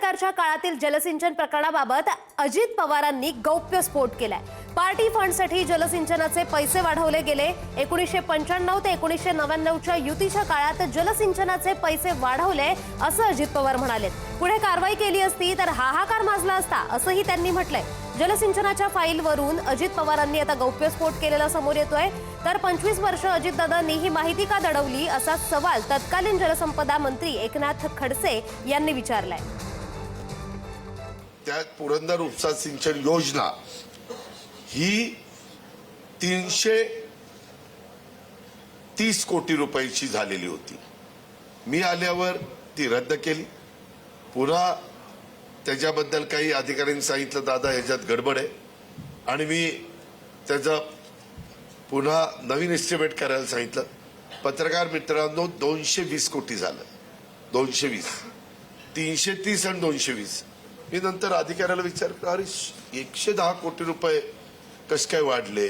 सरकारच्या काळातील जलसिंचन प्रकरणाबाबत अजित पवारांनी गौप्यस्फोट केलाय। पार्टी फंडसाठी जलसिंचनाचे पैसे वाढवले गेले। 1995 ते 1999च्या युतीच्या काळात जलसिंचनाचे पैसे वाढवले असं अजित पवार म्हणाले। पुढे कारवाई केली असती तर हाहाकार माजला असता असंही त्यांनी म्हटलंय। जलसिंचनाच्या फाईलवरून अजित पवारांनी आता गौप्यस्फोट केलेला समोर येतोय। तर 25 वर्ष अजितदादांनी ही माहिती का दडवली असा सवाल तत्कालीन जलसंपदा मंत्री एकनाथ खडसे यांनी विचारलाय। त्यात पुरंदर उपसा सिंचन योजना ही 330 कोटी रुपयाची झालेली होती। मी आल्यावर ती रद्द केली। पुन्हा त्याच्याबद्दल काही अधिकाऱ्यांनी सांगितलं दादा ह्याच्यात गडबड आहे आणि मी त्याचा पुन्हा नवीन एस्टिमेट करायला सांगितलं। पत्रकार मित्रांनो 220 कोटी झालं। 220 330 आणि 220 मी नंतर अधिकाऱ्याला विचारलं अरे 110 कोटी रुपये कसे काय वाढले।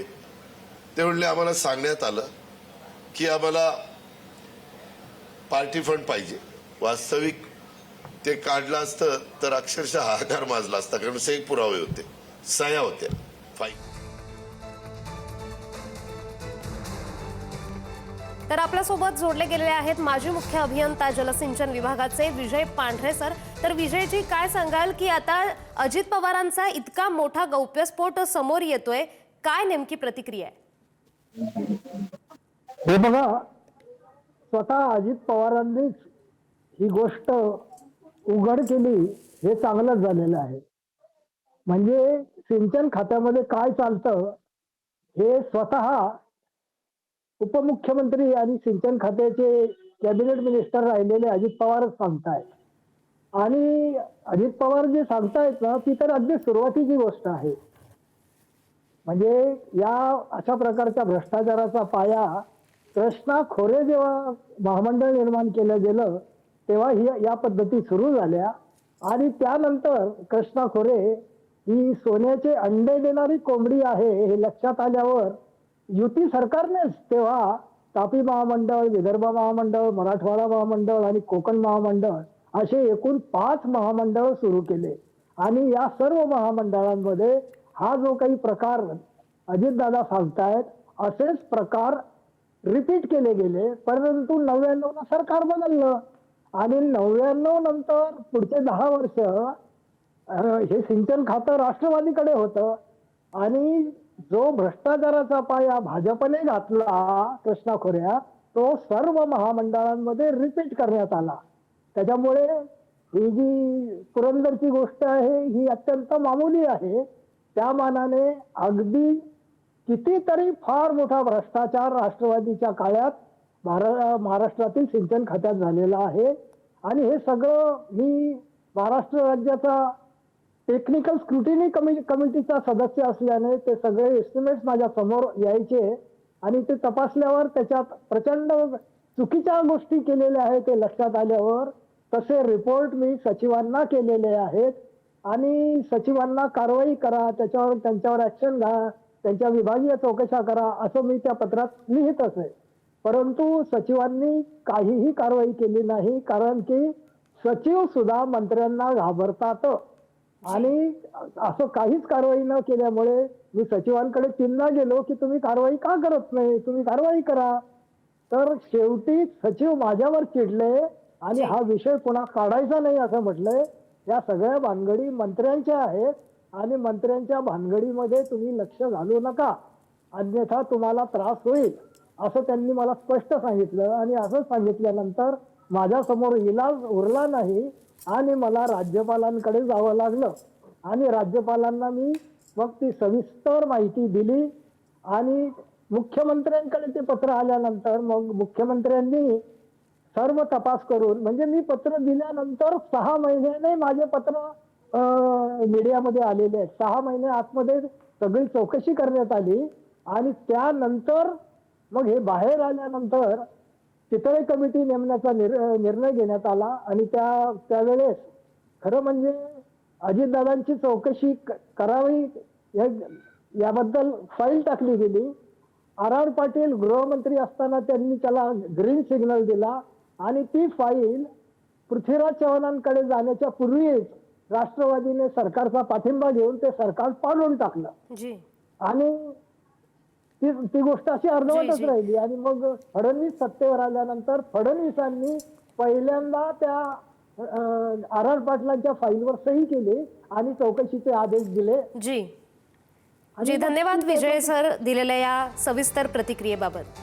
ते म्हणले आम्हाला सांगण्यात आलं की आम्हाला पार्टी फंड पाहिजे। वास्तविक ते काढलं असतं तर अक्षरशः हाहाकार माजला असता, कारण सगळे पुरावे होते, सह्या होत्या फाईल। तर आपल्यासोबत जोडले गेलेले आहेत माजी मुख्य अभियंता जलसिंचन विभागाचे विजय पांढरे सर। तर विजयजी काय सांगाल की आता अजित पवारांचा इतका मोठा गौप्यस्फोट समोर येतोय, काय नेमकी प्रतिक्रिया आहे? हे बघा, स्वतः अजित पवारांनीच ही गोष्ट उघड केली, हे चांगलंच झालेलं आहे। म्हणजे सिंचन खात्यामध्ये काय चालतं हे स्वतः उपमुख्यमंत्री आणि सिंचन खात्याचे कॅबिनेट मिनिस्टर राहिलेले अजित पवारच सांगतायत। आणि अजित पवार जे सांगतायत ना ती तर अगदी सुरुवातीची गोष्ट आहे। म्हणजे या अशा प्रकारच्या भ्रष्टाचाराचा पाया कृष्णा खोरे जेव्हा महामंडळ निर्माण केलं गेलं तेव्हा या पद्धती सुरू झाल्या आणि त्यानंतर कृष्णा खोरे ही सोन्याचे अंडे देणारी कोंबडी आहे हे लक्षात आल्यावर युती सरकारनेच तेव्हा तापी महामंडळ, विदर्भ महामंडळ, मराठवाडा महामंडळ आणि कोकण महामंडळ असे एकूण 5 महामंडळ सुरू केले। आणि या सर्व महामंडळांमध्ये हा जो काही प्रकार अजितदादा सांगतायत असेच प्रकार रिपीट केले गेले। परंतु 99 सरकार बदललं आणि 99 नंतर पुढचे 10 वर्ष हे सिंचन खातं राष्ट्रवादीकडे होतं आणि जो भ्रष्टाचाराचा पाया भाजपने घातला कृष्णा खोऱ्यात तो सर्व महामंडळांमध्ये रिपीट करण्यात आला। त्याच्यामुळे ही जी पुरंदरची गोष्ट आहे ही अत्यंत मामूली आहे। त्या मानाने अगदी कितीतरी फार मोठा भ्रष्टाचार राष्ट्रवादीच्या काळात महाराष्ट्रातील सिंचन खात्यात झालेला आहे। आणि हे सगळं मी महाराष्ट्र राज्याचा टेक्निकल स्क्रुटिनी कमिटीचा सदस्य असल्याने ते सगळे एस्टिमेट्स माझ्या समोर यायचे आणि ते तपासल्यावर त्याच्यात प्रचंड चुकीच्या गोष्टी केलेल्या आहेत ते लक्षात आल्यावर तसे रिपोर्ट मी सचिवांना केलेले आहेत आणि सचिवांना कारवाई करा, त्यांच्यावर ऍक्शन घ्या, त्यांच्या विभागीय चौकशा करा असं मी त्या पत्रात लिहित असे। परंतु सचिवांनी काहीही कारवाई केली नाही, कारण की सचिव सुद्धा मंत्र्यांना घाबरतात आणि असं काहीच कारवाई न केल्यामुळे मी सचिवांकडे 3दा गेलो की तुम्ही कारवाई का करत नाही, तुम्ही कारवाई करा। तर शेवटी सचिव माझ्यावर चिडले आणि हा विषय पुन्हा काढायचा नाही असं म्हटलंय। या सगळ्या भानगडी मंत्र्यांच्या आहेत आणि मंत्र्यांच्या भानगडीमध्ये तुम्ही लक्ष घालू नका, अन्यथा तुम्हाला त्रास होईल असं त्यांनी मला स्पष्ट सांगितलं। आणि असं सांगितल्यानंतर माझ्या समोर इलाज उरला नाही आणि मला राज्यपालांकडे जावं लागलं आणि राज्यपालांना मी मग ती सविस्तर माहिती दिली आणि मुख्यमंत्र्यांकडे ते पत्र आल्यानंतर मग मुख्यमंत्र्यांनी सर्व तपास करून, म्हणजे मी पत्र दिल्यानंतर 6 महिन्याने माझे पत्र मीडियामध्ये आलेले आहेत। 6 महिने आतमध्ये सगळी चौकशी करण्यात आली आणि त्यानंतर मग हे बाहेर आल्यानंतर चितळे कमिटी नेमण्याचा निर्णय घेण्यात आला आणि त्यावेळेस खरं म्हणजे अजितदादांची चौकशी करावी याबद्दल फाईल टाकली गेली। आर पाटील गृहमंत्री असताना त्यांनी त्याला ग्रीन सिग्नल दिला आणि ती फाईल पृथ्वीराज चव्हाणांकडे जाण्याच्या पूर्वीच राष्ट्रवादीने सरकारचा पाठिंबा घेऊन ते सरकार पाडून टाकलं जी आणि ती गोष्ट अशी अर्धवटच जी. राहिली. आणि मग फडणवीस सत्तेवर आल्यानंतर फडणवीसांनी पहिल्यांदा त्या आर आर पाटलांच्या फाईलवर सही केली आणि चौकशीचे आदेश दिले. जी आणि जी मग धन्यवाद ती विजय सर दिलेल्या या सविस्तर प्रतिक्रियेबाबत.